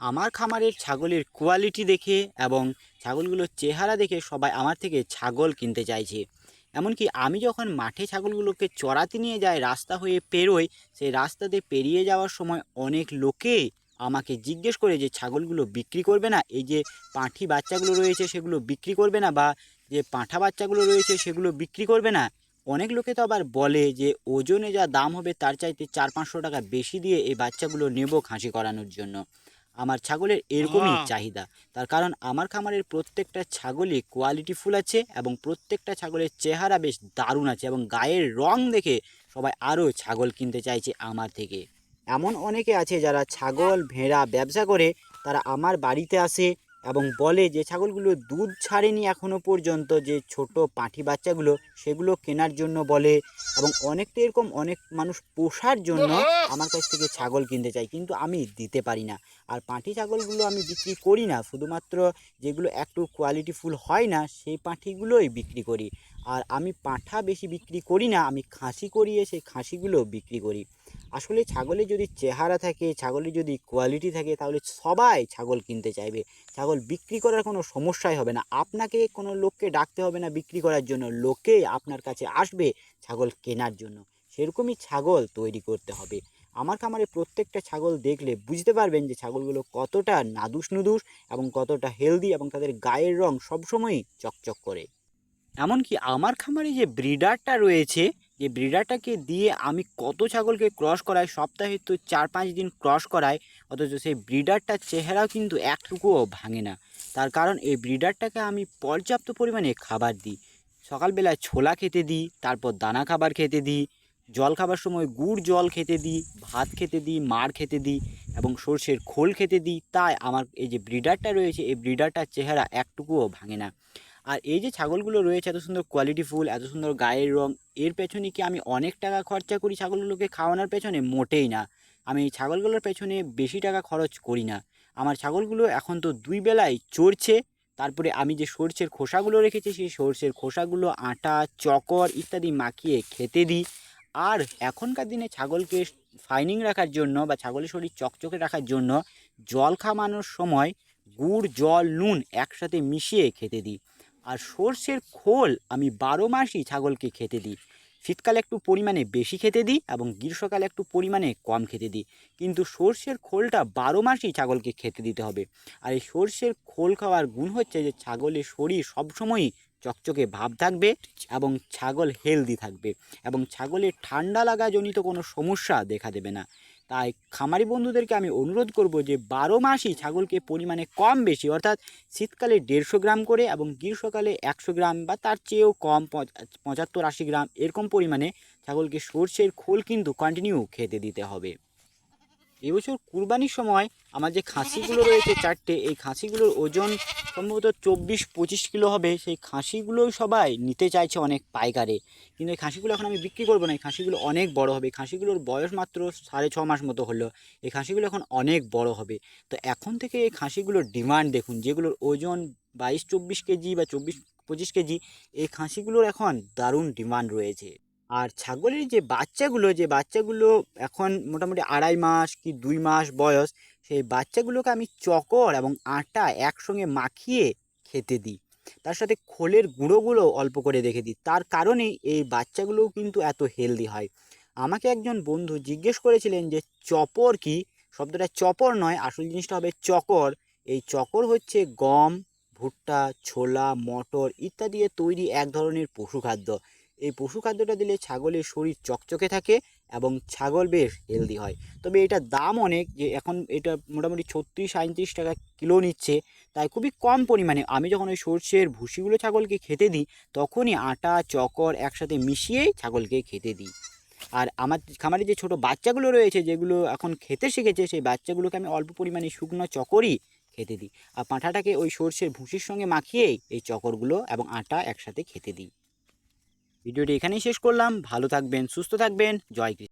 আমার খামারের ছাগলের কোয়ালিটি দেখে এবং ছাগলগুলোর চেহারা দেখে সবাই আমার থেকে ছাগল কিনতে চাইছে। এমনকি আমি যখন মাঠে ছাগলগুলোকে চড়াতে নিয়ে যাই, রাস্তা হয়ে পেরোই, সেই রাস্তাতে পেরিয়ে যাওয়ার সময় অনেক লোকে আমাকে জিজ্ঞেস করে যে ছাগলগুলো বিক্রি করবে না, এই যে পাঁঠি বাচ্চাগুলো রয়েছে সেগুলো বিক্রি করবে না, বা যে পাঁঠা বাচ্চাগুলো রয়েছে সেগুলো বিক্রি করবে না। অনেক লোকে তো আবার বলে যে ওজনে যা দাম হবে তার চাইতে 400-500 টাকা বেশি দিয়ে এই বাচ্চাগুলো নেব খাসি করানোর জন্য। আমার ছাগলের এরকমই চাহিদা। তার কারণ আমার খামারের প্রত্যেকটা ছাগলই কোয়ালিটিফুল আছে এবং প্রত্যেকটা ছাগলের চেহারা বেশ দারুণ আছে এবং গায়ের রং দেখে সবাই আরও ছাগল কিনতে চাইছে আমার থেকে। এমন অনেকে আছে যারা ছাগল ভেড়া ব্যবসা করে, তারা আমার বাড়িতে আসে এবং বলে যে ছাগলগুলো দুধ ছাড়েনি এখনও পর্যন্ত, যে ছোট পাঁঠি বাচ্চাগুলো সেগুলো কেনার জন্য বলে। এবং অনেকটা এরকম অনেক মানুষ পোষার জন্য আমার কাছ থেকে ছাগল কিনতে চায়, কিন্তু আমি দিতে পারি না। আর পাঁঠি ছাগলগুলো আমি বিক্রি করি না, শুধুমাত্র যেগুলো একটু কোয়ালিটিফুল হয় না সেই পাঁঠিগুলোই বিক্রি করি। আর আমি পাঁঠা বেশি বিক্রি করি না, আমি খাসি করিয়ে সেই খাসিগুলো বিক্রি করি। আসলে ছাগলের যদি চেহারা থাকে, ছাগলের যদি কোয়ালিটি থাকে, তাহলে সবাই ছাগল কিনতে চাইবে। ছাগল বিক্রি করার কোনো সমস্যাই হবে না, আপনাকে কোনো লোককে ডাকতে হবে না বিক্রি করার জন্য, লোকেই আপনার কাছে আসবে ছাগল কেনার জন্য। সেরকমই ছাগল তৈরি করতে হবে। আমার খামারে প্রত্যেকটা ছাগল দেখলে বুঝতে পারবেন যে ছাগলগুলো কতটা নাদুস নুদুস এবং কতটা হেলদি, এবং তাদের গায়ের রং সবসময়ই চকচক করে। এমনকি আমার খামারে যে ব্রিডারটা রয়েছে, যে ব্রিডারটাকে দিয়ে আমি কত ছাগলকে ক্রস করাই, সপ্তাহে তো 4-5 দিন ক্রস করাই, অথচ সেই ব্রিডারটার চেহারাও কিন্তু একটুকুও ভাঙে না। তার কারণ এই ব্রিডারটাকে আমি পর্যাপ্ত পরিমাণে খাবার দিই। সকালবেলায় ছোলা খেতে দিই, তারপর দানা খাবার খেতে দিই, জল খাবার সময় গুড় জল খেতে দিই, ভাত খেতে দিই, মাড় খেতে দিই এবং সর্ষের খোল খেতে দিই। তাই আমার এই যে ব্রিডারটা রয়েছে, এই ব্রিডারটার চেহারা একটুকুও ভাঙে না। আর এই যে ছাগলগুলো রয়েছে এত সুন্দর কোয়ালিটিফুল, এত সুন্দর গায়ের রং, এর পেছনে কি আমি অনেক টাকা খরচা করি ছাগলগুলোকে খাওয়ানোর পেছনে? মোটেই না। আমি এই ছাগলগুলোর পেছনে বেশি টাকা খরচ করি না। আমার ছাগলগুলো এখন তো 2 বেলায় চড়ছে। তারপরে আমি যে সরষের খোসাগুলো রেখেছি সেই সরষের খোসাগুলো আটা, চকর ইত্যাদি মাখিয়ে খেতে দিই। আর এখনকার দিনে ছাগলকে ফাইনিং রাখার জন্য বা ছাগলের শরীর চকচকে রাখার জন্য জল খাওয়ানোর সময় গুড় জল নুন একসাথে মিশিয়ে খেতে দিই। আর সর্ষের খোল আমি 12 মাসই ছাগলকে খেতে দিই। শীতকালে একটু পরিমাণে বেশি খেতে দিই এবং গ্রীষ্মকালে একটু পরিমাণে কম খেতে দিই। কিন্তু সর্ষের খোলটা 12 মাসই ছাগলকে খেতে দিতে হবে। আর এই সর্ষের খোল খাওয়ার গুণ হচ্ছে যে ছাগলের শরীর সবসময়ই চকচকে ভাব থাকবে এবং ছাগল হেলদি থাকবে এবং ছাগলের ঠান্ডা লাগাজনিত কোনো সমস্যা দেখা দেবে না। তাই খামারি বন্ধুদেরকে আমি অনুরোধ করব যে 12 মাসই ছাগলকে পরিমাণে কম বেশি, অর্থাৎ শীতকালে 150 গ্রাম করে এবং গ্রীষ্মকালে 100 গ্রাম বা তার চেয়েও কম 75-80 গ্রাম এরকম পরিমাণে ছাগলকে সর্ষের খোল কিন্তু কন্টিনিউ খেতে দিতে হবে। এবছর কুরবানির সময় আমার যে খাসিগুলো রয়েছে 4টে, এই খাসিগুলোর ওজন সম্ভবত 24-25 কিলো হবে। সেই খাসিগুলোই সবাই নিতে চাইছে অনেক পাইকারে, কিন্তু এই খাসিগুলো এখন আমি বিক্রি করবো না। এই খাসিগুলো অনেক বড় হবে, খাসিগুলোর বয়স মাত্র 6.5 মাস মতো হলো। এই খাসিগুলো এখন অনেক বড় হবে। তো এখন থেকে এই খাসিগুলোর ডিমান্ড দেখুন, যেগুলোর ওজন 22-24 কেজি বা 24-25 কেজি, এই খাসিগুলোর এখন দারুণ ডিমান্ড রয়েছে। আর ছাগলের যে বাচ্চাগুলো এখন মোটামুটি 2.5 মাস কি 2 মাস বয়স, সেই বাচ্চাগুলোকে আমি চকর এবং আটা একসঙ্গে মাখিয়ে খেতে দিই। তার সাথে খোলের গুঁড়োগুলো অল্প করে রেখে দিই। তার কারণেই এই বাচ্চাগুলোও কিন্তু এত হেলদি হয়। আমাকে একজন বন্ধু জিজ্ঞেস করেছিলেন যে চপর কি? শব্দটা চপর নয়, আসল জিনিসটা হবে চকর। এই চকর হচ্ছে গম, ভুট্টা, ছোলা, মটর ইত্যাদি দিয়ে তৈরি এক ধরনের পশু খাদ্য। এই পশু খাদ্যটা দিলে ছাগলের শরীর চকচকে থাকে এবং ছাগল বেশ হেলদি হয়। তবে এটার দাম অনেক, যে এখন এটা মোটামুটি 36-37 টাকা কিলো নিচ্ছে। তাই খুবই কম পরিমাণে আমি যখন ওই সর্ষের ভুসিগুলো ছাগলকে খেতে দিই, তখনই আটা চকর একসাথে মিশিয়েই ছাগলকে খেতে দিই। আর আমার খামারে যে ছোটো বাচ্চাগুলো রয়েছে যেগুলো এখন খেতে শিখেছে, সেই বাচ্চাগুলোকে আমি অল্প পরিমাণে শুকনো চকরই খেতে দিই। আর পাঁঠাটাকে ওই সর্ষের ভুসির সঙ্গে মাখিয়েই এই চকরগুলো এবং আটা একসাথে খেতে দিই। ভিডিওটি এখানেই শেষ করলাম। ভালো থাকবেন, সুস্থ থাকবেন। জয় কৃষ্ণ।